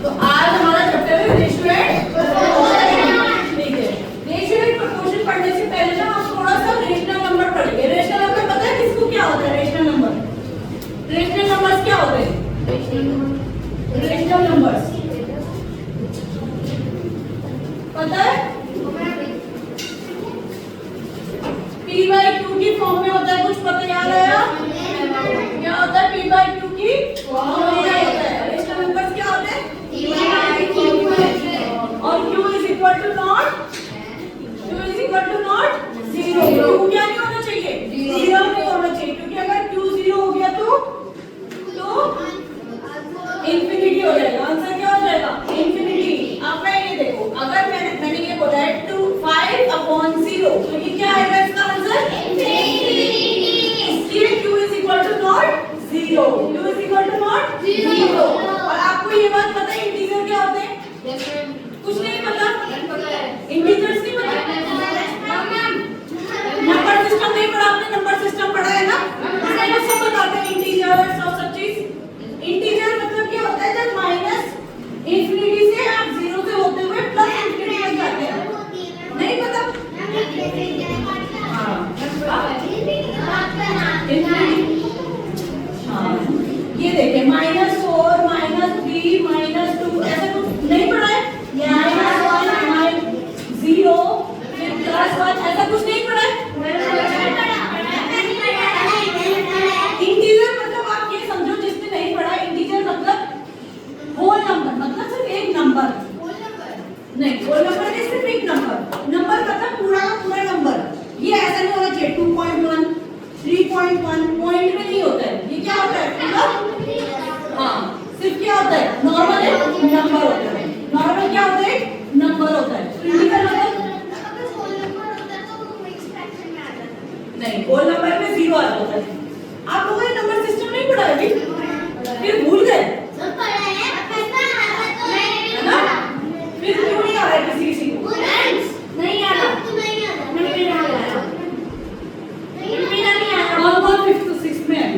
तो आज हमारा चैप्टर है रेशियो एंड प्रोपोर्शन। ठीक है, रेशियो एंड प्रोपोर्शन पढ़ने से पहले ना हम थोड़ा सा रेशनल नंबर पढ़ेंगे। रेशनल नंबर पता है किसको क्या होता है? रेशनल नंबर, रेशनल नंबर्स क्या होते हैं? रेशनल नंबर्स पता है? p by q की फॉर्म में होता है, कुछ पता याद आया? क्या होता है p by q की फॉर्म में होता है? रेशनल नंबर्स क्या होते हैं? और q is equal to not, q is equal to not 0। q क्या नहीं होना चाहिए? 0 नहीं होना चाहिए, क्योंकि अगर q 0 हो गया तो इंफिनिटी हो जाएगा। आंसर क्या हो जाएगा? इंफिनिटी। अब मैं ये देखो, अगर मैंने ये बोला है 5/0, तो ये क्या आएगा इसका आंसर? इसलिए q is equal to not 0, q is equal to not 0। और आपको ये बात पता है इंटीजर क्या होते हैं? कुछ नहीं पता? इंटीजर्स नहीं पता? नंबर सिस्टम नहीं पढ़ा आपने? नंबर सिस्टम पढ़ा है ना? उसमें सब बताते हैं इंटीजर और सब चीज। इंटीजर मतलब क्या होता है? जब माइनस इंफिनिटी से आप 0 से होते हुए प्लस इंफिनिटी तक जाते हैं। नहीं पता? ये देखिए -4 -3 -2 ऐसा कुछ नहीं पढ़ा है? -1 -0 फिर +1 ऐसा कुछ नहीं पढ़ा है? इंटीजर मतलब आप ये समझो, जिसने नहीं पढ़ा इंटीजर मतलब होल नंबर, मतलब सिर्फ एक नंबर नहीं, होल नंबर नहीं, सिर्फ एक नंबर। नंबर मतलब पूरा का पूरा नंबर। ये ऐसा नहीं होना चाहिए 2.1 3.1 पॉइंट में नहीं होता है। ये क्या होता है? पूरा हाँ, सिर्फ क्या होता है? नॉर्मल नंबर होता है। नॉर्मल क्या होता है? नंबर होता है। इंटीजर मतलब नहीं, होल नंबर में 0 आ जाता है। आप लोगों ने नंबर सिस्टम नहीं पढ़ा अभी? फिर भूल गए? है ना? फिर क्यों नहीं आ रहा है किसी को? नहीं आ रहा? कौन-कौन 5th 6th में है?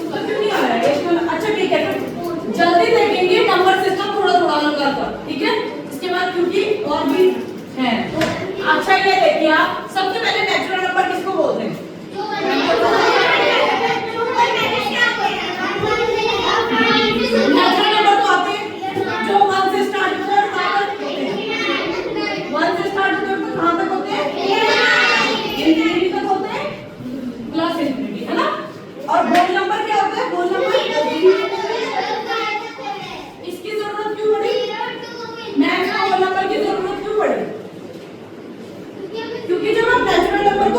तो क्यों नहीं आ रहा है? अच्छा ठीक है, फिर जल्दी देखेंगे नंबर सिस्टम थोड़ा हल कर, ठीक है? इसके बाद क्योंकि और भी है। अच्छा ये देखिए, आप सबसे पहले नेचुरल नंबर किसको बोलते हैं? नेचुरल नंबर तो आते हैं जो 1 से स्टार्ट होते हैं और कहां तक होते हैं? 1 से स्टार्ट होते हैं तो कहां तक होते हैं? इंफिनिटी तक होते हैं, प्लस इंफिनिटी, है ना? और होल नंबर क्या होता है? होल नंबर इसकी जरूरत क्यों पड़ी? मैथ्स में होल नंबर की जरूरत क्यों पड़ी? क्योंकि जब आप नेचुरल नंबर को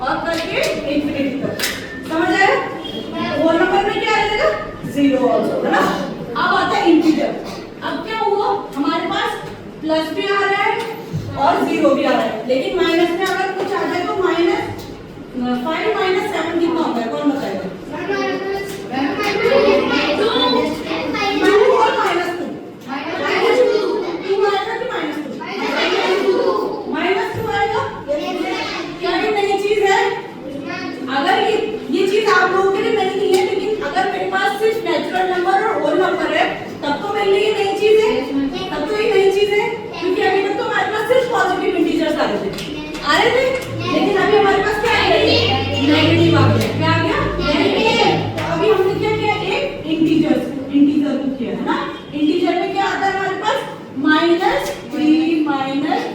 और करके इंफिनिटी तक। समझ आया? होल नंबर में क्या आएगा? 0 ऑल्सो, है ना? अब आता है इंटीजर। अब क्या हुआ, हमारे पास प्लस भी आ रहा है और 0 भी आ रहा है, लेकिन माइनस में अगर कुछ आ जाए तो -5 - 7 कितना होता है? कौन बताएगा? अगर ये चीज आप लोगों के लिए नहीं है, लेकिन अगर मेरे पास सिर्फ नेचुरल नंबर और होल नंबर है तब तो मेरे लिए नई चीज है, तब तो ये नई चीज है, क्योंकि अभी तक तो हमारे पास सिर्फ पॉजिटिव इंटीजर्स आ रहे थे, लेकिन अभी हमारे पास क्या आ गया? नेगेटिव आ गया। क्या आ गया? नेगेटिव। अभी हमने क्या किया? एक इंटीजर को किया, है ना? इंटीजर में क्या आता है हमारे पास? -3 -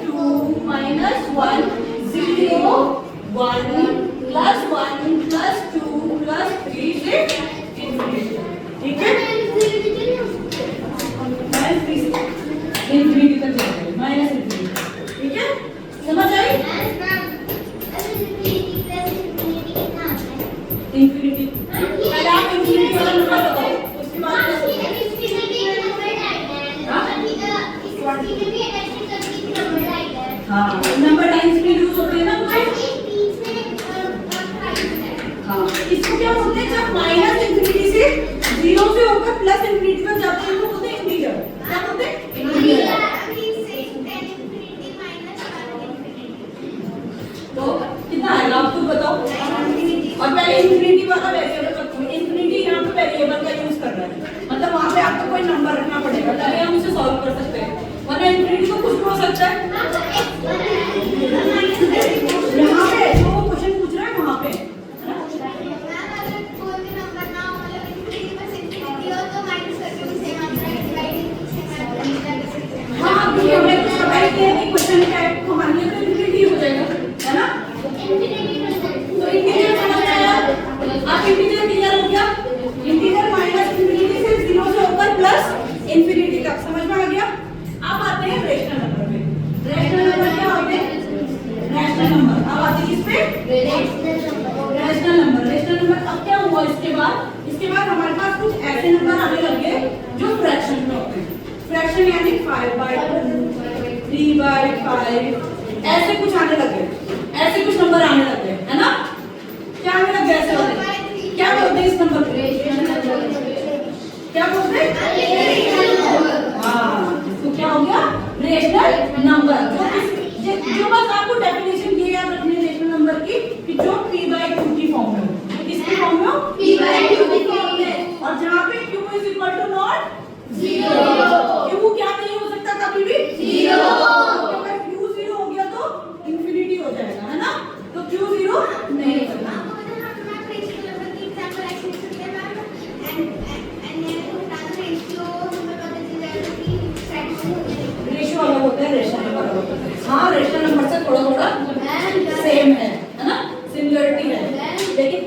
2 - 1 0 1 +1 +2 +3 से इंफिनिटी। ठीक है? इंफिनिटी तक जाएगा, माइनस इंफिनिटी। ठीक है? समझ आई? इंफिनिटी पहले आप इंफिनिटी वाला नंबर बताओ, उसके बाद हाँ नंबर टाइम्स में यूज होते हैं ना कुछ। हाँ इसको क्या बोलते हैं? जब माइनस इंफिनिटी से 0 से होकर प्लस इंफिनिटी तक जाते हैं तो बोलते हैं इंटीजर। क्या बोलते हैं? इंटीजर। तो कितना आएगा आप खुद बताओ। और पहले इंफिनिटी वाला वेरिएबल रखो, इंफिनिटी यहाँ पे वेरिएबल का यूज करना है, मतलब वहाँ पे आपको कोई नंबर रखना पड़ेगा तभी हम इसे सॉल्व कर सकते हैं, वरना इंफिनिटी तो कुछ भी हो सकता है। यहाँ पे जो वो क्वेश्चन पूछ रहा है वहाँ पे हाँ, क्योंकि हमें कुछ पता ही नहीं है कि क्वेश्चन क्या है, तो हमारे लिए तो इंफिनिटी हो जाएगा, है ना? तो इंटीजर समझ आया? आप इंटीजर क्लियर हो गया? इंटीजर माइनस इंफिनिटी से 0 से होकर प्लस इंफिनिटी तक, समझ में आ गया? अब आते हैं रेशनल नंबर पे। रेशनल नंबर क्या होते हैं? Rational number. अब आते हैं किस पे? Rational number. रैशनल नंबर अब क्या हुआ इसके बाद हमारे पास कुछ ऐसे नंबर आने लग गए जो फ्रैक्शन में होते हैं। फ्रैक्शन यानी 5/2 3/5 ऐसे कुछ आने लगे, ऐसे कुछ नंबर आने लगे, है ना? क्या आने लगे ऐसे वाले? क्या बोलते हैं इस नंबर को? क्या बोलते हैं? हाँ तो क्या हो गया? Rational number. जो बस आपको डेफिनेशन ये याद रखनी है रेशनल नंबर की कि जो p/2 की फॉर्म में हो। किसकी फॉर्म में हो? p/2 की फॉर्म में। और जहाँ पे q = नॉट 0, q क्या नहीं हो सकता कभी भी? 0। अगर q 0 हो गया तो इंफिनिटी हो जाएगा, है ना? तो q 0 नहीं हो सकता। रेशियो अलग होता है, रेशनल नंबर अलग होता है। हाँ रेशनल नंबर से थोड़ा थोड़ा सेम है ना? सिमिलरिटी है, लेकिन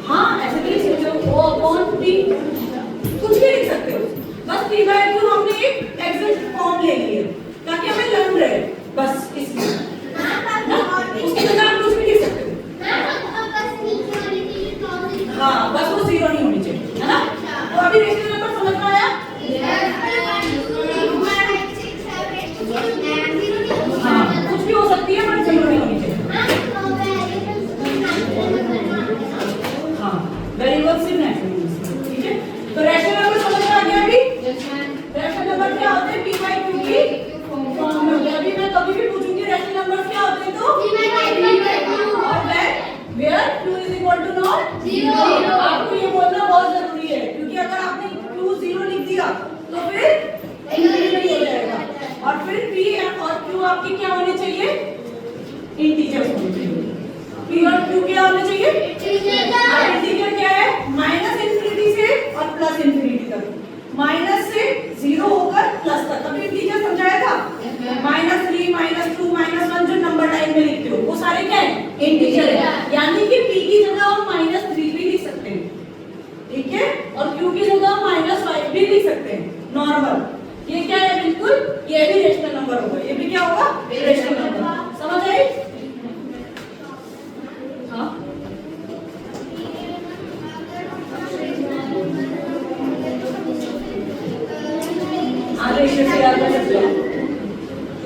हाँ ऐसे भी लिख सकते हो, O/P कुछ भी लिख सकते हो, बस p/2 हमने एक एग्जैक्ट फॉर्म ले ली है ताकि हमें लर्न रहे, बस इसलिए ना? उसकी जगह आप कुछ भी लिख सकते हो। हाँ बस वो 0 नहीं होनी चाहिए, है ना? तो अभी रेशनल नंबर समझ में आया? हाँ कुछ भी हो सकती है पर 0 नहीं होनी चाहिए। हाँ वेरिएबल सिर्फ नेचुरल। ठीक है, तो रेशनल नंबर समझ में आ गया अभी? रेशनल नंबर क्या होते हैं? p/2 की फॉर्म में होते हैं। अभी मैं कभी भी पूछूंगी रेशनल नंबर क्या होते हैं तो और where q = नॉट 0। आपको ये बोलना बहुत जरूरी है, क्योंकि अगर आपने q 0 लिख दिया तो फिर इंटीजर हो जाएगा, और फिर p और q आपके क्या होने चाहिए? इंटीजर होने चाहिए। p और q क्या होने चाहिए? इंटीजर क्या है? माइनस इंफिनिटी से और प्लस इंफिनिटी तक, माइनस से 0 होकर प्लस तक। अभी इंटीजर समझाया था, -3 -2 -1 जो नंबर टाइप में लिखते हो वो सारे क्या है? इंटीजर है। यानी कि p की जगह हम -3 भी लिख सकते हैं, ठीक है? और q की जगह हम -5 भी लिख सकते हैं, नॉर्मल। ये क्या है? बिल्कुल क्या होगा? Rational number. समझ आई? हाँ रेशियो से याद कर सकते हो।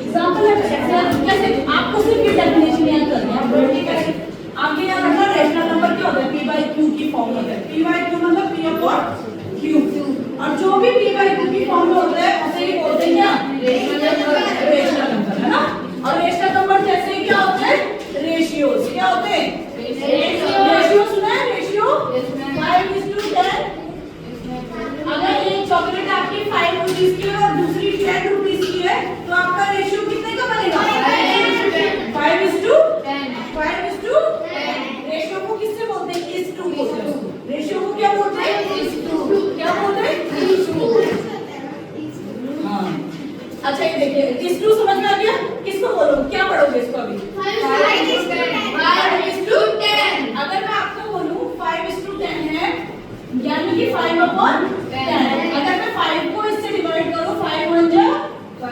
एग्जांपल है कैसे आपको सिर्फ ये डेफिनेशन याद करनी है। आप बढ़ती कैसे आपके याद रखना रेशनल नंबर क्या होता है? p by q की फॉर्म होता है। p by q मतलब p upon q और जो भी p by q की फॉर्म में होता है उसे ही बोलते हैं क्या? रेशनल नंबर है ना। और रेशनल नंबर जैसे क्या होते हैं? रेशियोज। क्या होते हैं? रेशियो सुना है? रेशियो 5:10। अगर एक चॉकलेट आपकी 5 रुपीस की है और दूसरी 10 रुपीस की है तो आपका रेशियो कितने का बनेगा? 5:10। रेशियो को किससे बोलते हैं? इस टू बोलते हैं। रेशियो को क्या बोलते हैं? क्या बोलते हैं? हाँ अच्छा ये देखिए इस टू समझ में आ गया? किसको बोलो? क्या पढ़ोगे इसको अभी? 5:10। अगर मैं आपको बोलूं 5:10 है यानी कि 5/10। अगर मैं 5 को इससे डिवाइड करूं 5 1 जा 5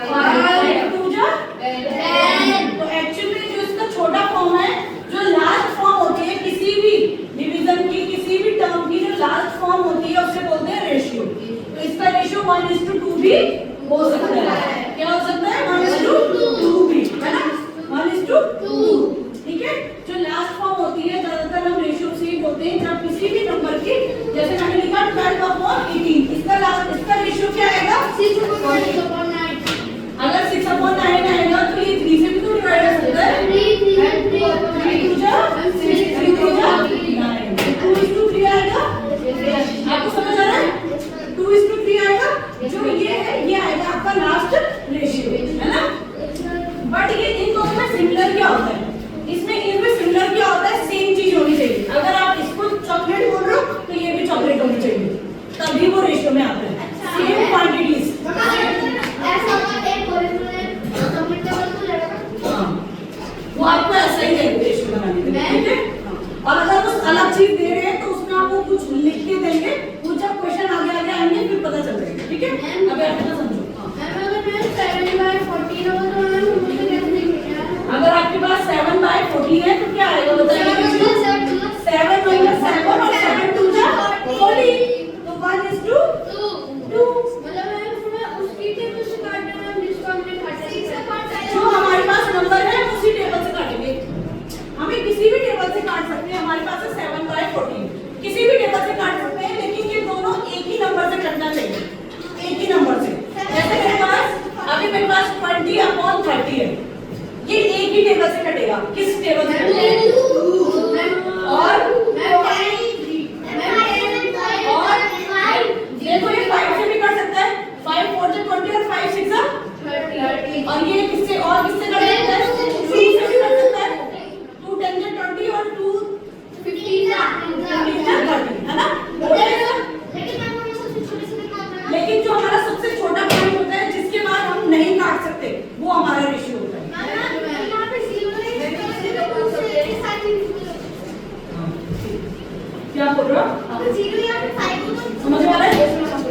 2 जा 10 तो एक्चुअली जो इसका छोटा फॉर्म है जो लास्ट फॉर्म होती है किसी भी डिवीजन की किसी भी टर्म की जो लास्ट फॉर्म होती है उसे बोलते हैं रेशियो। तो इसका रेशियो 1:2 भी हो सकता है। क्या हो सकता है? 1:2 भी है ना। 1:2 ठीक है। जो लास्ट फॉर्म होती है ज्यादातर हम रेशियो से ही बोलते हैं जब किसी भी नंबर की जैसे मैंने लिखा 12/18 इसका रेशियो क्या आएगा? 6/9। अगर 6/9 आएगा तो ये 3 से भी तो डिवाइड हो सकता है। 3 2 जा 9 2:3 आएगा। आपको समझ आ रहा है? 2:3 आएगा। जो ये है ये आएगा आपका लास्ट रेशियो है ना। बट ये इन दोनों में सिमिलर क्या होता है? इसमें इनमें सिमिलर क्या होता है? सेम चीज होनी चाहिए। अगर आप इसको चॉकलेट बोल रहे हो तो ये भी चॉकलेट होनी चाहिए तभी वो रेशियो में आता है। सेम क्वांटिटीज वो आपको ऐसा ही है रेशियो बनाने के लिए ठीक है। और अगर कुछ अलग चीज दे रहे हैं तो उसमें आपको कुछ लिख के देंगे वो जब क्वेश्चन आगे आगे आएंगे फिर पता चल जाएगा ठीक है। अभी आप समझो अगर आपके पास 7/14 है तो क्या आएगा बताइए? 7 - 7 और 7 2 जा 40 तो 1:2 जो हमारे पास नंबर है उसी टेबल से काटेंगे। हमें किसी भी टेबल से काट सकते हैं। हमारे पास है 7/14 किसी भी टेबल से काट सकते हैं लेकिन ये दोनों एक ही नंबर से कटना चाहिए। एक ही नंबर से जैसे मेरे पास अभी मेरे पास 20/30 है ये एक ही टेबल से कटेगा। किस टेबल से? और देखो ये 5 से भी कर सकता है। 5 4 से 20 और 5 6 30 और ये किससे और किससे कर सकता है? 2 से भी कर सकता है। 2 10 से 20 और 2 15 30 है ना। लेकिन जो हमारा सबसे छोटा पॉइंट होता है जिसके बाद हम नहीं काट सकते वो हमारा रेशियो होता है। क्या बोल रहे हो? समझ में आ रहा है?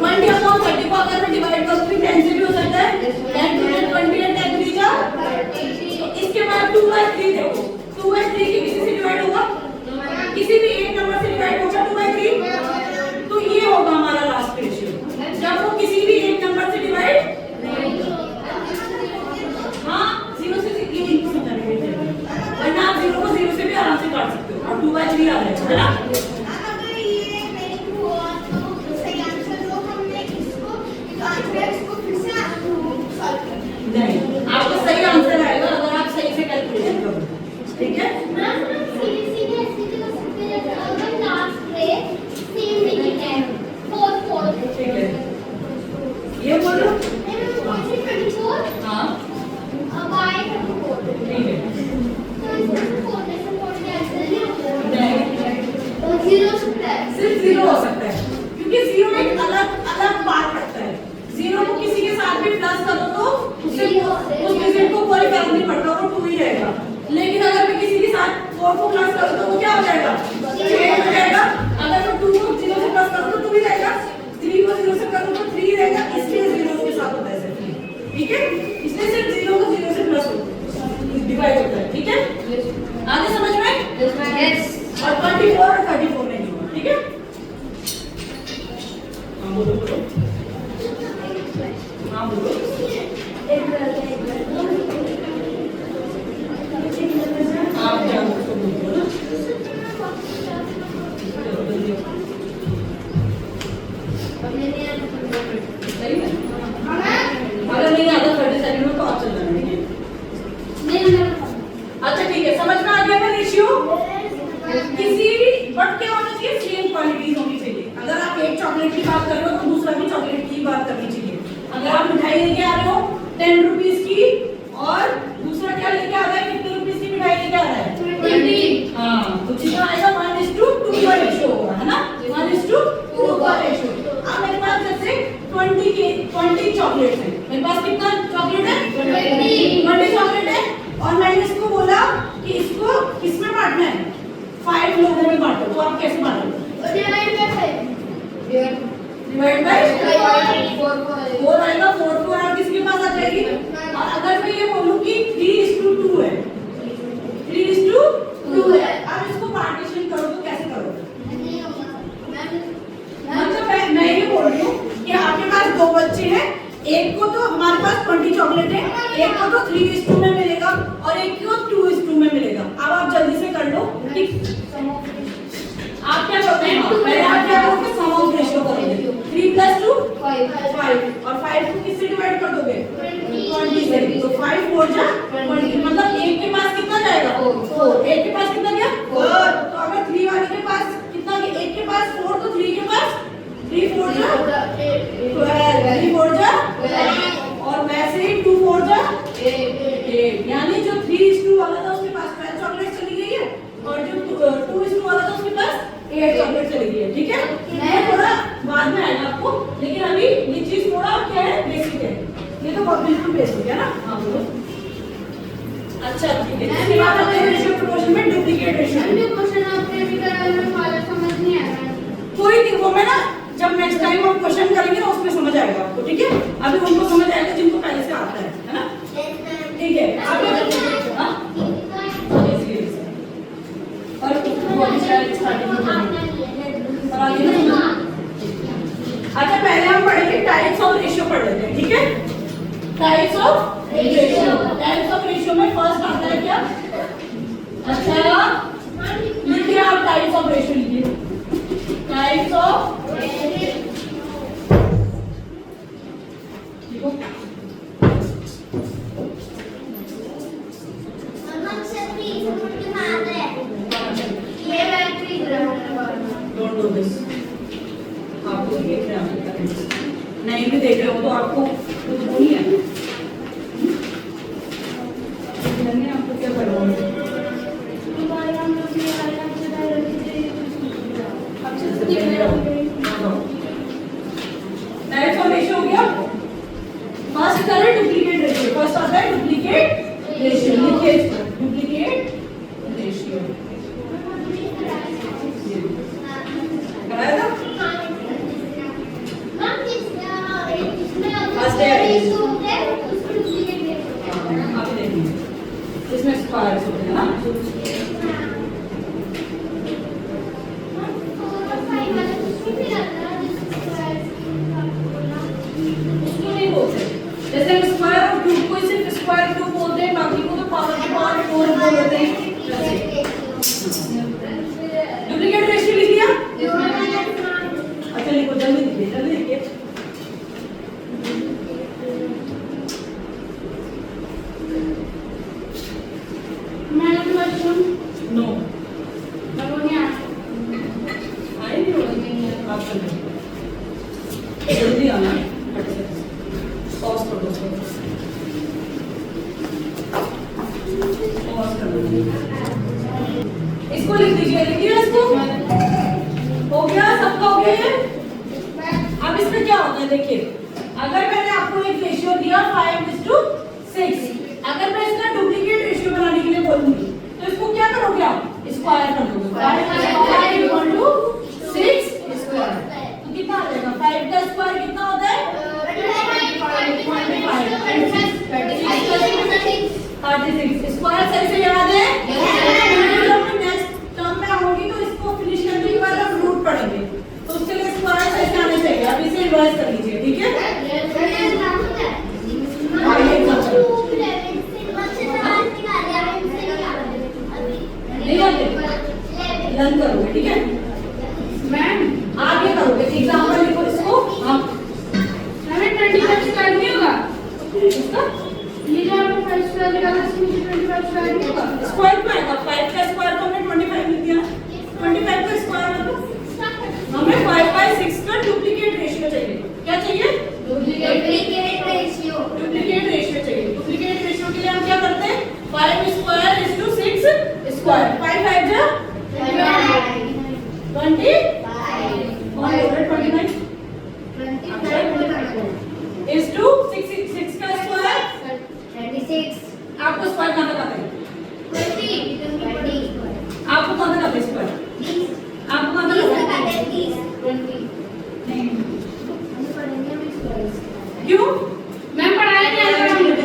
20/30 को अगर मैं डिवाइड करूं तो 10 से भी हो सकता है। 10 2 10 20 और 10 3 जा 30। इसके बाद 2/3 देखो 2/3 किसी से डिवाइड होगा? किसी भी एक नंबर से डिवाइड होगा 2/3 तो ये होगा हमारा लास्ट रेशियो जब वो किसी भी एक नंबर से डिवाइड हाँ 0 से वरना आप 0 को 0 से भी आराम से काट सकते हो और 2/3 आ जाएगा है ना। नहीं आपको सही आंसर आएगा अगर आप सही से कैलकुलेशन करो ठीक है। ठीक है ये बोलो हाँ ठीक है सिर्फ 0 हो सकता है क्योंकि 0 एक अलग बात रखता है। 0 को किसी के साथ भी प्लस करो तो उससे उस डिजिट को कोई फर्क नहीं पड़ता वो 2 ही रहेगा। लेकिन अगर मैं किसी के साथ 4 को प्लस करूं तो वो क्या हो जाएगा? 6 हो जाएगा। अगर मैं 2 को 0 से प्लस करूं तो 2 ही रहेगा। 3 को 0 से करूं तो 3 रहेगा। इसलिए 0 के साथ होता है सिर्फ ठीक है। इसलिए सिर्फ 0 को 0 से प्लस बोलो बोलो, हाँ बोलो। आप क्या बोलो ना, सही है। अगर नहीं आता 30 सेकंड में तो आप चल जाना, ठीक है। अच्छा ठीक है, समझ में आ गया ना रेशियो। किसी बट क्या होना चाहिए, सेम क्वालिटीज होनी चाहिए। अगर आप एक चॉकलेट की बात कर रहे हो तो दूसरा भी चॉकलेट की बात करनी चाहिए। अगर आप मिठाई लेके आ रहे हो 10 रुपीज की और दूसरा क्या लेके आ रहा है, कितने रुपीज की मिठाई लेके आ रहा है, 20। हाँ, तो कितना आएगा, 1:2 का रेशियो होगा, है ना, 1:2 का रेशियो। अब मेरे पास जैसे 20 चॉकलेट है, मेरे पास कितना चॉकलेट है, 20 चॉकलेट है, और मैंने इसको बोला कि इसको किसमें बांटना है, 5 लोगों में बांटो। तो आप कैसे बांटोगे, डिवाइड बाय 4 आएगा, 4 और किसके पास आ जाएगी। और अगर मैं ये बोलूं कि 3:2 है, 3:2 है, अब इसको पार्टीशन करो तो कैसे करोगे, मतलब मैं ये बोल रही हूँ कि आपके पास 2 बच्चे हैं, एक को तो हमारे पास 20 चॉकलेट है, एक को तो 3:2 में मिलेगा और एक को 2:2 में मिलेगा। अब आप जल्दी से कर लो, आप क्या करते हैं, पहले आप क्या करोगे, सम ऑफ रेशियो करोगे, 3 + 2 5 और 5 को किससे डिवाइड कर दोगे, 20 से। तो 5 4 जा 20, मतलब एक के पास कितना जाएगा, 4, एक के पास कितना गया, 4। तो अगर 3 वाले के पास कितना गया, एक के पास 4, तो 3 के पास 3 4 जा 12, 3 4 जा 12, और वैसे ही 2 4 जा 8, यानी जो 3:2 वाला था उसके पास 12 चॉकलेट चली गई है, और जो 2:2 वाला था उसके पास 8 चॉकलेट चली गई है, ठीक है। मैं थोड़ा बाद में आएगा आपको, लेकिन अभी ये चीज थोड़ा क्या है, बेसिक है, ये तो बिल्कुल बेसिक है ना। हाँ बोलो। अच्छा ठीक है, इसके बाद आते हैं रेशियो प्रोपोर्शन में डुप्लीकेट रेशियो। क्वेश्चन आपने भी कराया, मेरे वाला समझ नहीं आया। कोई नहीं, वो मैं ना जब नेक्स्ट टाइम हम क्वेश्चन करेंगे ना उसमें समझ आएगा आपको, ठीक है। अभी उनको समझ आएगा जिनको पहले से आता है ना, ठीक है। आप हां और वो भी शायद स्टार्टिंग में और आगे ना। अच्छा पहले हम पढ़ेंगे टाइप्स ऑफ रेशियो पढ़ लेते हैं, ठीक है। टाइप्स ऑफ रेशियो में फर्स्ट आता है क्या, अच्छा लिखिए आप, टाइप्स ऑफ रेशियो लिखिए, types of don't do this. आपको देख रहे हैं, नहीं भी देख रहे हो तो आपको कुछ नहीं है, आपको क्या करवाओगे, टाइप्स ऑफ रेशियो हो गया। फर्स्ट करें डुप्लीकेट रेशियो, फर्स्ट आता है डुप्लीकेट रेशियो, लिखिए इसको, डुप्लीकेट रेशियो कराया था, फर्स्ट है आप देखिए, इसमें स्क्वायर होते हैं ना, जैसे हम स्क्वायर और क्यूब को सिर्फ स्क्वायर क्यूब बोलते हैं, बाकी को तो पावर के पावर 4 बोलते हैं। डुप्लीकेट रेशियो लिख दिया, अच्छा लिखो, जल्दी लिखिए, जल्दी लिखिए। नो आई नहीं होगा, आप चलिए जल्दी आना, पॉज कर दो, पॉज कर दो, इसको लिख दीजिए, लिखिए इसको, हो गया, सबका हो गया ये। अब इसमें क्या होता है, देखिए अगर मैंने आपको एक रेशियो दिया 5:6, अगर मैं इसका डुप्लीकेट रेशियो बनाने के लिए बोलूंगी तो इसको क्या करोगे आप, स्क्वायर कर दोगे, 5 × 6 स्क्वायर, तो कितना आ जाएगा, 5 का स्क्वायर कितना होता है, 36 स्क्वायर। सही से याद है, जब मैं नेक्स्ट टर्म में आऊंगी तो इसको फिनिश करने के बाद हम रूट पढ़ेंगे, तो उसके लिए स्क्वायर कैसे आने चाहिए, अब इसे रिवाइज कर लीजिए, ठीक है? नहीं आते लर्न करोगे, ठीक है? मैम आगे करोगे, एग्जाम्पल लिखो इसको। हाँ हमें 25 स्क्वायर नहीं होगा। इसका ये जो आपने फर्स्ट स्क्वायर निकाला इसमें 25 स्क्वायर नहीं होगा। स्क्वायर क्या आएगा? 5 का स्क्वायर तो हमने 25 लिख दिया। 25 का स्क्वायर मतलब हमें 5 by 6 का डुप्लीकेट रेशियो चाहिए। क्या चाहिए? Duplicate ratio. डुप्लीकेट रेशियो चाहिए। डुप्लीकेट रेशियो के लिए हम क्या करते हैं? 5 स्क्वायर इज टू 6 स्क्वायर। 5 5 जा 20 और 29 इज टू 6 का स्क्वायर। आपको स्क्वायर कहाँ तक आता है? आपको कहाँ तक आता है स्क्वायर? आपको कहाँ तक आता है? नहीं क्यों? मैम पढ़ाया नहीं आता हम लोग।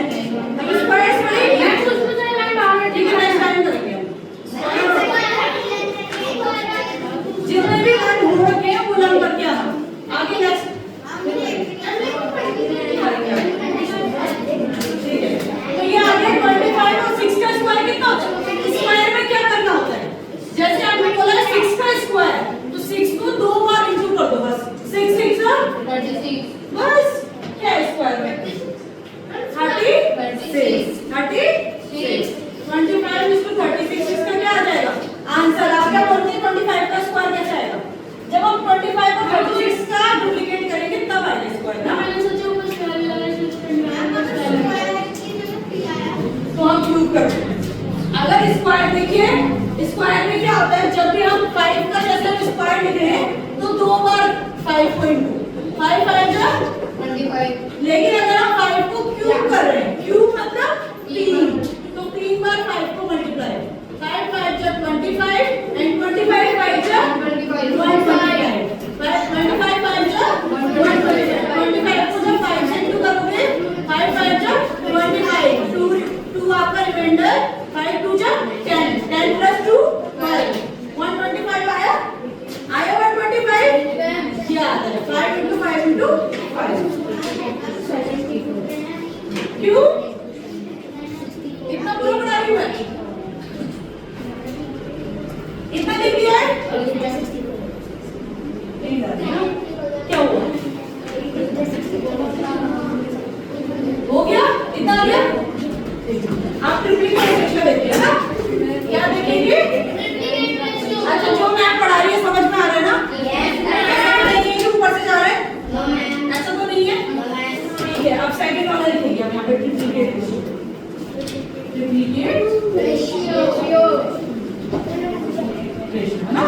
अभी स्क्वायर पढ़ेंगे। मैम कुछ कुछ नहीं मैम डाउनलोड ठीक है, नेक्स्ट टाइम करेंगे हम। जितने भी वर्ड हो रखे हैं वो लर्न करके आना। आगे नेक्स्ट ठीक है। तो ये आगे 25 और 6 का स्क्वायर कितना होता है? स्क्वायर में क्या करना होता है? जैसे आपने बोला 6 का स्क्वायर, तो 6 को 2 बार इंटू कर दो बस। 6 6 36 बस। क्या है स्क्वायर में? 36 36 25 is to 36 इसका क्या आ जाएगा? आंसर। आप क्या बोलते हैं 25 का स्क्वायर कैसे आएगा? जब हम 25 और 36 का डुप्लीकेट करेंगे तब आएगा स्क्वायर ना। मैंने सोचा ऊपर स्क्वायर लगा तो हम क्यूब करते हैं। अगर स्क्वायर देखिए, स्क्वायर में क्या होता है? जब भी हम 5 का जैसे हम स्क्वायर लिख रहे हैं तो 2 बार 5 को इंटू 5 5 जा 25। लेकिन अगर हम 5 को क्यूब कर रहे हैं, क्यूब मतलब 3, तो 3 बार 5 को मल्टीप्लाई। 5 5 जा 25 एंड 25 5 जा 125। 25 5 जा 125। 25 को जब 5 से इंटू करोगे 5 5 जा 25। 2 आपका रिमाइंडर 5 2 जा 10। 10 प्लस 2 5। 125 आया? आया 125? क्या आता है? 5 into 5 into 5। क्यों? इतना पूरा बना रही हूँ मैं। इतना लिख दिया है? नहीं कर दिया। क्या हुआ? हो गया? इतना आ गया? आप ट्रिप्लिकेट रेशियो देखिए ना? क्या देखेंगे? अच्छा, जो मैं पढ़ा रही है समझ में आ रहा है ना? ऐसा तो नहीं है कि ऊपर से जा रहा है? ऐसा तो नहीं है? ठीक है, अब सेकंड वाला लिखेंगे हम यहाँ पे ट्रिप्लिकेट रेशियो। ट्रिप्लिकेट रेशियो है ना?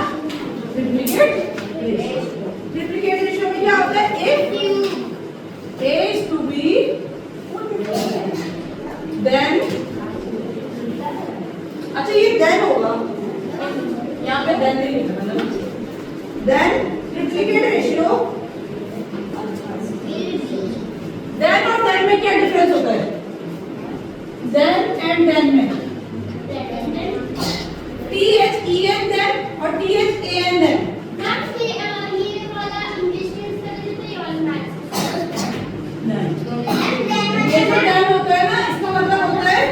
Triplicate ratio. ट्रिप्लिकेट रेशियो में क्या होता है? A is to B, then अच्छा ये then होगा, यहाँ पे then नहीं लिखा मतलब then ट्रिप्लिकेट रेशियो। then और then में क्या डिफरेंस होता है? then and then में THEN then और THAN then। नहीं, ये जो then होता है ना इसका मतलब होता है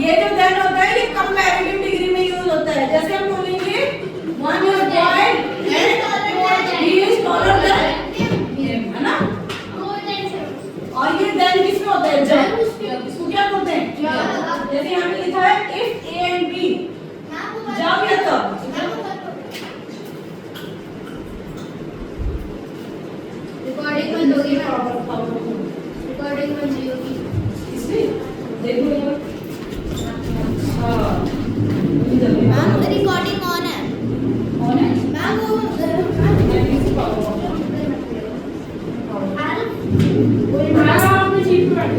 ये जो then होता है ये कंपैरेटिव डिग्री में यूज होता है। जैसे हम बोलेंगे one year boy and he is taller than him, है ना? और ये then किसमें होता है? जब। इसको क्या बोलते हैं? जैसे यहाँ पे लिखा है if A and B, जब या तब। रिकॉर्डिंग बंद होगी रिकॉर्डिंग बंद होगी इसलिए देखो हाँ मैम रिकॉर्डिंग ऑन है कौन है? मैम वो आपने चीज पढ़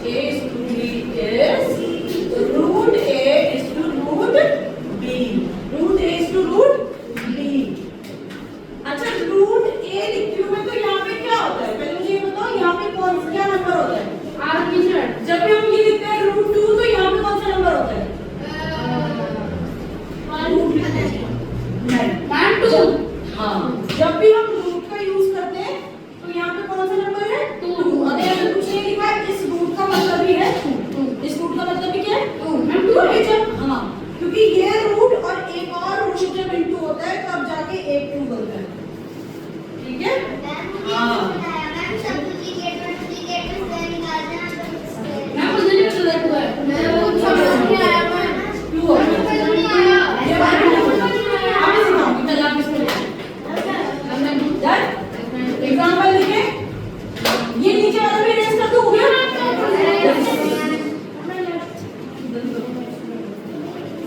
A is to B is root A is to root B. Root A is to root B. अच्छा root A लिखती हूँ मैं तो यहाँ पे क्या होता है? पहले मुझे ये बताओ यहाँ पे कौन सा क्या नंबर होता है? जब भी हम ये लिखते हैं root 2 तो यहाँ पे कौन सा नंबर होता है? हाँ, जब भी हम रूट का यूज करते हैं तो यहाँ पे कौन सा नंबर है? 2। अगर यहाँ कुछ नहीं लिखा है इस रूट का मतलब ही है 2। इस रूट का मतलब ही क्या है? 2। जब हाँ, क्योंकि ये रूट और एक और रूट जब इनटू होता है तब जाके एक 2 बनता है। ठीक है? हाँ। एग्जाम्पल लिखे, ये नीचे वाला भी रेस कर दो, हो गया?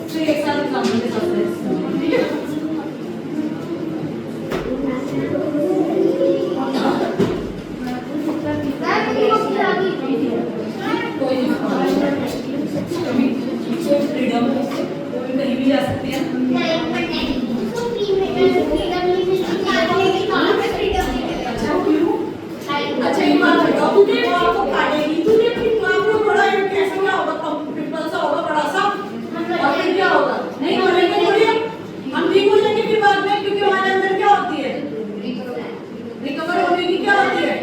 फिर एक साथ एग्जाम्पल के साथ रेस, ठीक है? कोई फ्रीडम कोई कहीं भी जा सकते हैं। अच्छा एक बात बताओ, तूने आपको काटेगी, तूने फिर आपको बड़ा कैसे क्या होगा? पिंपल सा होगा बड़ा सा, और फिर क्या होगा? नहीं मरेंगे थोड़ी हम, ठीक हो जाएंगे फिर बाद में, क्योंकि हमारे अंदर क्या होती है? रिकवर होने की क्या होती है?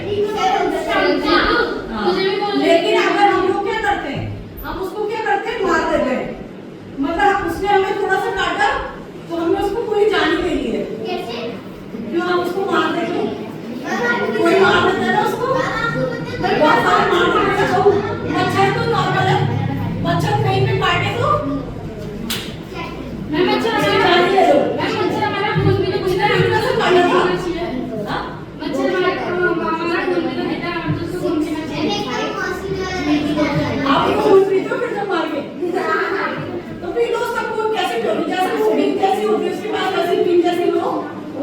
लेकिन अगर हम लोग क्या करते हैं, हम उसको क्या करते हैं? मार देते हैं। मतलब उसने हमें थोड़ा सा काटा तो हमने उसको पूरी जान ही ले ली है। क्यों हम उसको मार देते हैं? कोई मार देता है ना उसको, बहुत सारे मार देते हैं। तो मच्छर तो नॉर्मल है, मच्छर कहीं पे काटे तो जान ले लो। आप खून पीते हो फिर जब मार के तो पी लो उसका खून, कैसे पियोगे? जैसे वो बीन कैसी होती है उसके बाद वैसे बीन जैसी लो,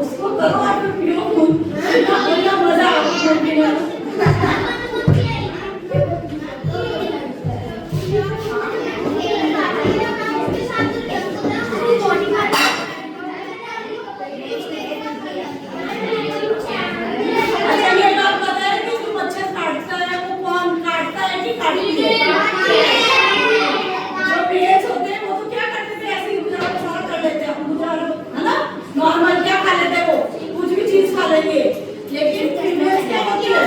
उसको करो और फिर पियो खून। क्या मजा आता है खून पीने में। अच्छा ये बात पता है कि जो मच्छर काटता है वो कौन काटता है कि काटती है? जो पेट्स होते हैं वो तो क्या करते थे? ऐसे ही गुजारा कर लेते हैं, गुजारा है ना, नॉर्मल क्या खा लेते हैं? वो कुछ भी चीज खा लेंगे। लेकिन फीमेल्स क्या होती है?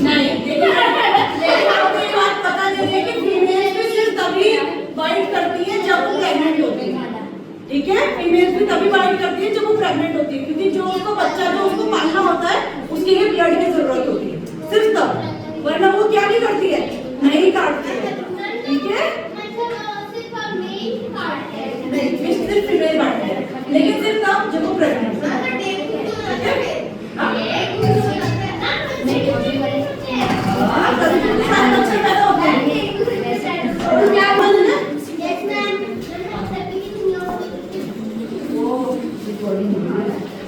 नहीं, लेकिन आपको ये बात पता नहीं है कि फीमेल्स भी सिर्फ तभी बाइट करती है जब वो प्रेग्नेंट होती है। ठीक है, फीमेल्स भी तभी बाइट करती है जब वो प्रेग्नेंट होती है, क्योंकि जो उसको बच्चा जो उसको पालना होता है उसके लिए ब्लड की जरूरत होती है, सिर्फ तब। वरना वो क्या नहीं करती है? नहीं काटती है। ठीक है, नहीं सिर्फ फीमेल बांटते हैं, लेकिन सिर्फ तब जब वो प्रेग्नेंट है। क्या बोलना है?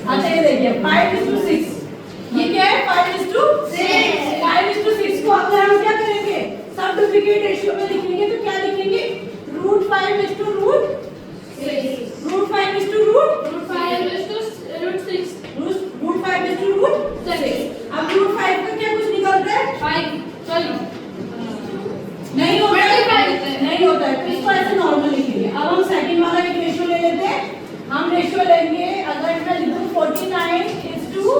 अच्छा ये देखिए 5:6, ये क्या है? 5:6। 5:6 को अगर हम क्या करेंगे? सब डुप्लीकेट रेशियो में लिखेंगे तो क्या लिखेंगे? √5:√6। अब √5 का क्या कुछ निकलता है? 5 नहीं होता है, नहीं होता है, तो इसको ऐसे नॉर्मल लिखेंगे। अब हम सेकंड वाला एक रेशियो ले लेते हैं। हम रेशियो लेंगे, अगर मैं लिखूं 49:81।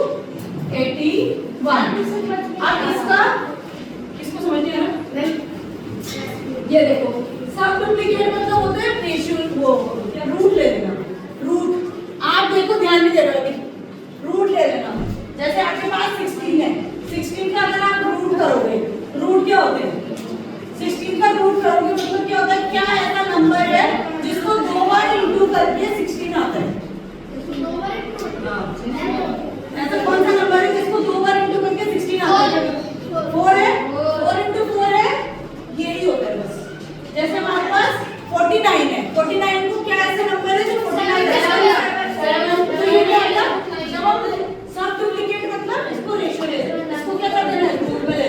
अब इसको समझिए ना, ये देखो सब डुप्लीकेट मतलब होते हैं रेशियो, वो क्या रूट ले लेना। रूट आप देखो ध्यान में दे रहे हो, रूट ले लेना। जैसे आपके पास 16 है, 16 का अगर आप रूट करोगे, रूट क्या होते हैं? 16 का रूट करोगे मतलब क्या होता है? क्या ऐसा नंबर है जिसको 2 बार इंटू करके 16 आता है? ऐसा कौन सा नंबर है जिसको 2 बार इंटू करके 16 आता है? 4 है, 4 इंटू 4 है, यही होता है बस। जैसे हमारे पास 49 है, 49 को क्या ऐसे नंबर है जो 49 है? तो ये क्या होगा? जब हम सब डुप्लीकेट मतलब इसको रेशियो ले लेते हैं, इसको क्या कर देना है? रूट में ले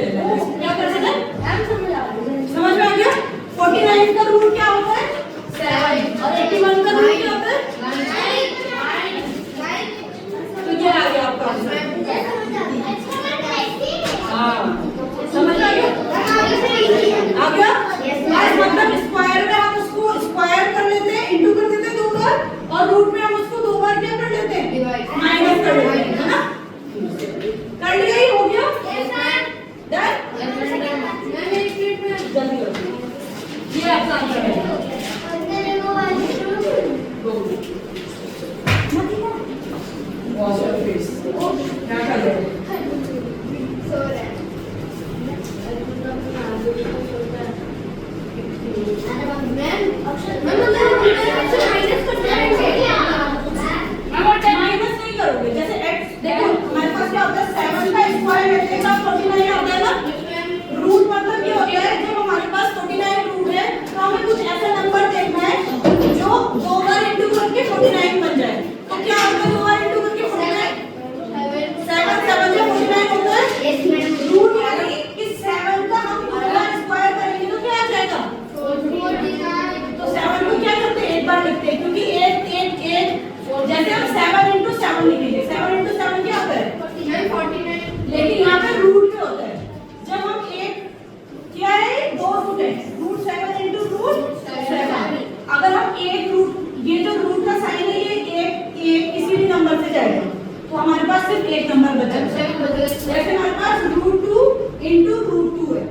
जैसे हमारे पास √2 into √2 है,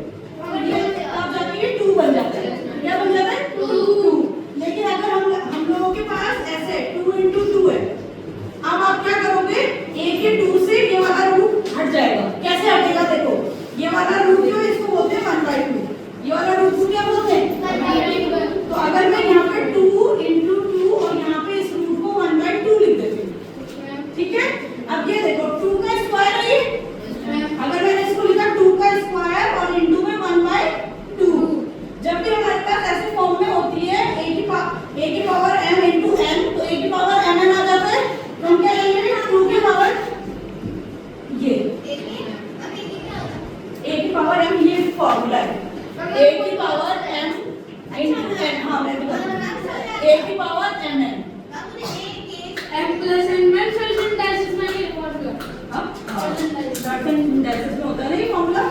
ये तब जाके ये 2 बन जाता है। क्या बन जाता है? 2। लेकिन अगर हम लोगों के पास ऐसे 2 into 2 है, अब आप क्या करोगे, एक के 2 से ये वाला रूट हट जाएगा। कैसे हटेगा? देखो, ये वाला रूट जो है इसको बोलते हैं 1/2, ये वाला रूट को क्या बोलते हैं? 1/2। तो अगर मैं यहाँ पे 2 into 2 और यहाँ पे इस रूट को 1/2 लिख देती हूँ, ठीक है? अब ये देखो 2 का स्क्वायर है ये, अगर मैंने इसको लिखा 2 का स्क्वायर और इनटू में 1/2, जब भी हमारे पास ऐसे फॉर्म में होती है a की पावर m इनटू n, तो a की पावर mn आ जाता है, तो हम क्या लेंगे 2 की पावर ये a की पावर m, ये फॉर्मूला है a की पावर m इनटू n। हाँ मैं बता, a की power mn m plus n में फिर डैश में ये फॉर्मूला डॉट एंड डैशेस में होता है ना ये फॉर्मूला,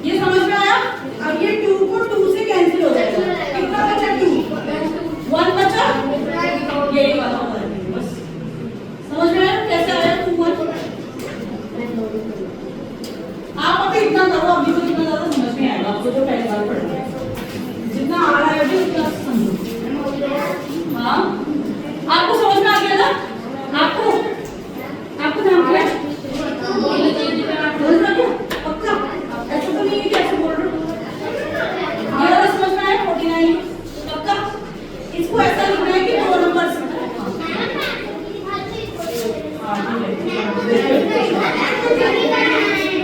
ये समझ में आया? अब ये 2 को 2 से कैंसिल हो जाएगा, कितना बचा? 2, 1 बचा, यही वाला होता है। बस समझ में आया कैसे आया 2 1? आप अभी इतना करो, अभी तो इतना ज्यादा समझ में आएगा आपको, जो पहली बार पढ़ रहे हैं जितना आ रहा है अभी उतना समझो। हाँ आपको समझ में आ गया ना? आपको नाम क्या है? पक्का? ऐसा तो नहीं है कि ऐसे बोल रहे हो। ये वाला समझ में आया 49? पक्का? इसको ऐसा लिखना है कि 2 नंबर से।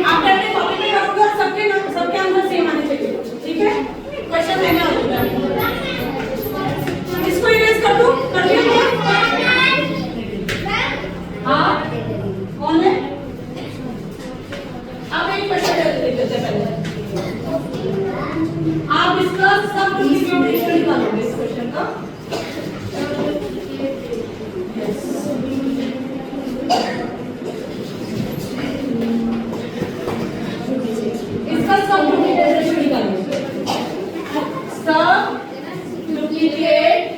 आप पहले कॉपी में करोगे और सबके आंसर सेम आने चाहिए, ठीक है? क्वेश्चन लेना होगा, इसको इरेज कर दो, कर दिया? हाँ कौन है? अब एक क्वेश्चन देख लेते हैं पहले। आप इसका सब डिस्ट्रीब्यूशन निकालोगे इस क्वेश्चन का। इसका सब डुप्लीकेट निकालोगे, सब डुप्लीकेट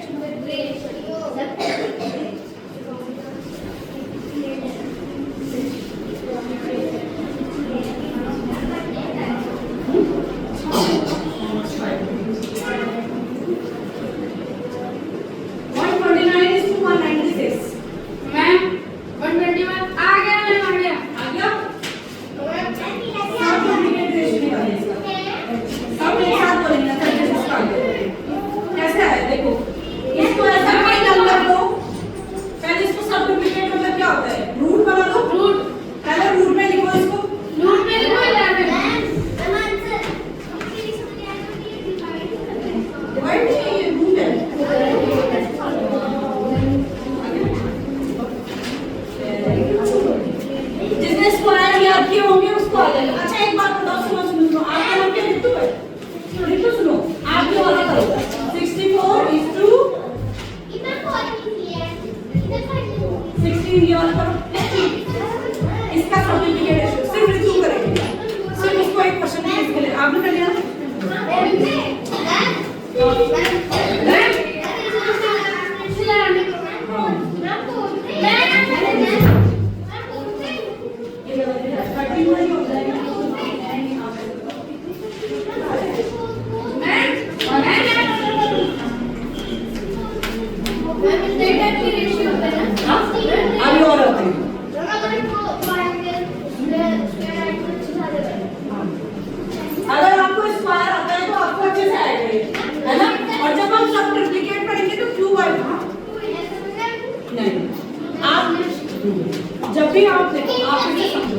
जब भी आप देखो आप इसे समझो,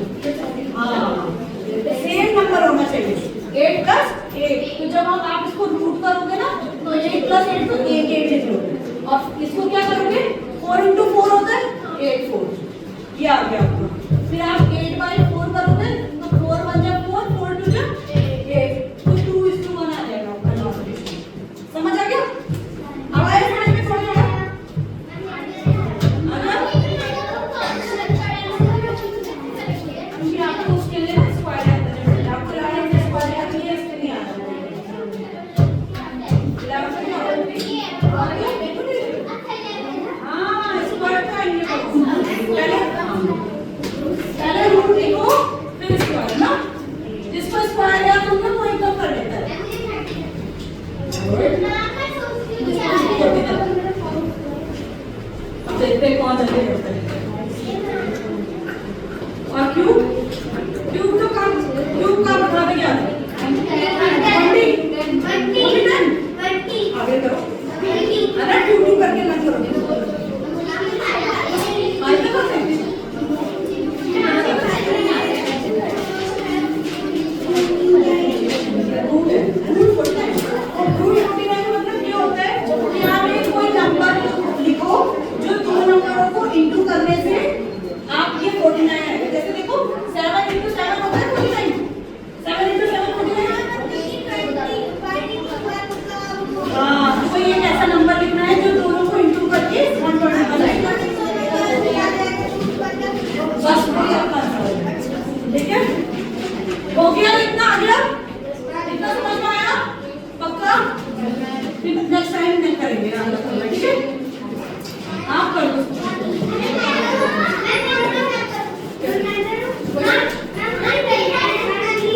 हाँ सेम नंबर होना चाहिए 8 + 8। तो जब आप इसको रूट करोगे ना तो 8 + 8 तो 8 लिखोगे और इसको क्या करोगे 4 × 4 होता है 8 4, ये आ गया।